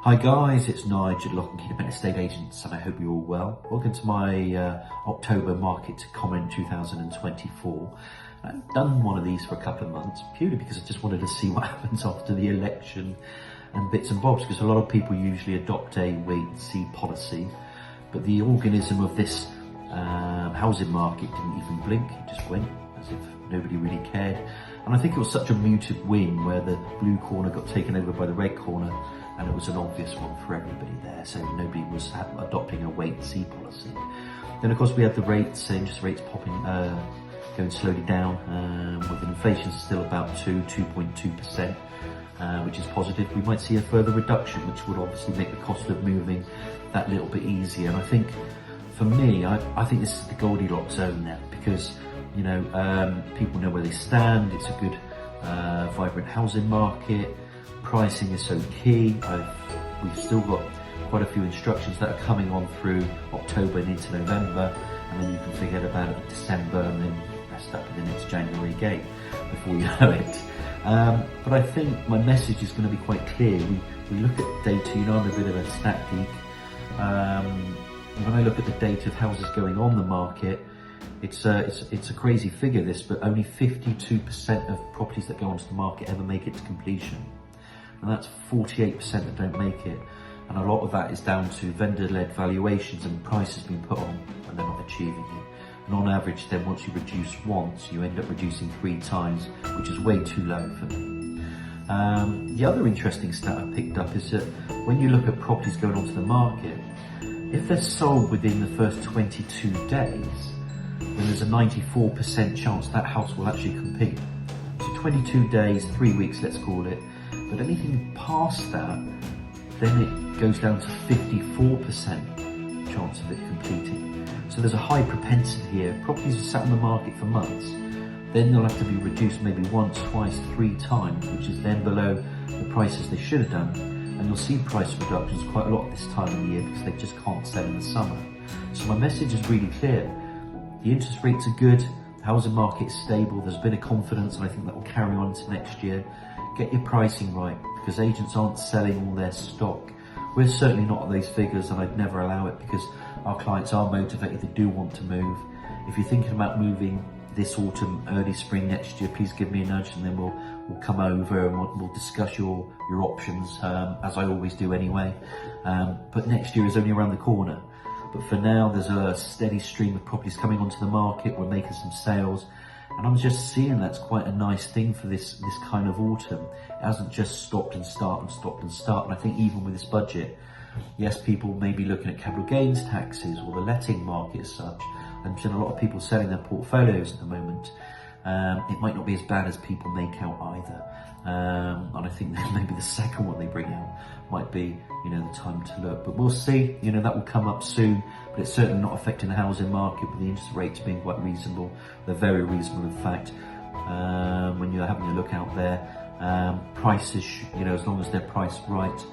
Hi guys, it's Nigel, 𝘀𝗲𝗹𝗶𝗵𝗴 estate agents, and I hope you're all well. Welcome to my October market comment 2024. I've done one of these for a couple of months, purely because I just wanted to see what happens after the election and bits and bobs, because a lot of people usually adopt a wait-and-see policy, but the organism of this housing market didn't even blink, it just went as if nobody really cared. And I think it was such a muted win where the blue corner got taken over by the red corner, and it was an obvious one for everybody there, so nobody was adopting a wait-and-see policy. Then of course we had the rates, interest rates going slowly down, with inflation still about 2.2%, which is positive. We might see a further reduction, which would obviously make the cost of moving that little bit easier. And I think, for me, I think this is the Goldilocks zone now, because you know, people know where they stand. It's a good, vibrant housing market. Pricing is so key. We've still got quite a few instructions that are coming on through October and into November, and then you can forget about it in December and then messed up, and then it's January again before you know it. But I think my message is going to be quite clear. We look at data. You know, I'm a bit of a stat geek. When I look at the data of houses going on the market, it's a crazy figure, this, but only 52% of properties that go onto the market ever make it to completion. And that's 48% that don't make it. And a lot of that is down to vendor-led valuations and prices being put on and they're not achieving it. And on average, then once you reduce once, you end up reducing 3 times, which is way too low for me. The other interesting stat I picked up is that when you look at properties going onto the market, if they're sold within the first 22 days, then there's a 94% chance that house will actually compete. So 22 days, 3 weeks, let's call it. But anything past that, then it goes down to 54% chance of it completing. So there's a high propensity here. If properties are sat on the market for months, then they'll have to be reduced maybe once, twice, 3 times, which is then below the prices they should have done. And you'll see price reductions quite a lot this time of the year because they just can't sell in the summer. So my message is really clear. The interest rates are good, the housing market is stable, there's a bit of confidence, and I think that will carry on into next year. Get your pricing right, because agents aren't selling all their stock. We're certainly not at those figures, and I'd never allow it, because our clients are motivated, they do want to move. If you're thinking about moving this autumn, early spring next year, please give me a nudge, and then we'll come over and we'll discuss your options, as I always do anyway. But next year is only around the corner. But for now, there's a steady stream of properties coming onto the market. We're making some sales. And I'm just seeing that's quite a nice thing for this kind of autumn. It hasn't just stopped and start and stopped and start. And I think even with this budget, yes, people may be looking at capital gains taxes or the letting market as such. I'm seeing a lot of people selling their portfolios at the moment. It might not be as bad as people make out either. And I think that maybe the second one they bring out might be, you know, the time to look. But we'll see, you know, that will come up soon, but it's certainly not affecting the housing market with the interest rates being quite reasonable. They're very reasonable, in fact. When you're having a look out there, prices, you know, as long as they're priced right,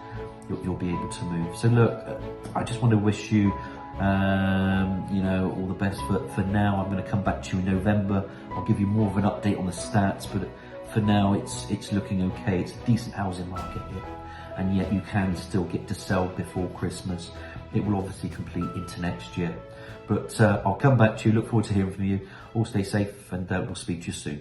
you'll be able to move. So look, I just want to wish you, you know, all the best for now. I'm going to come back to you in November. I'll give you more of an update on the stats, but for now it's looking okay. It's a decent housing market here, and yet you can still get to sell before Christmas. It will obviously complete into next year, but I'll come back to you. Look forward to hearing from you. All stay safe, and we'll speak to you soon.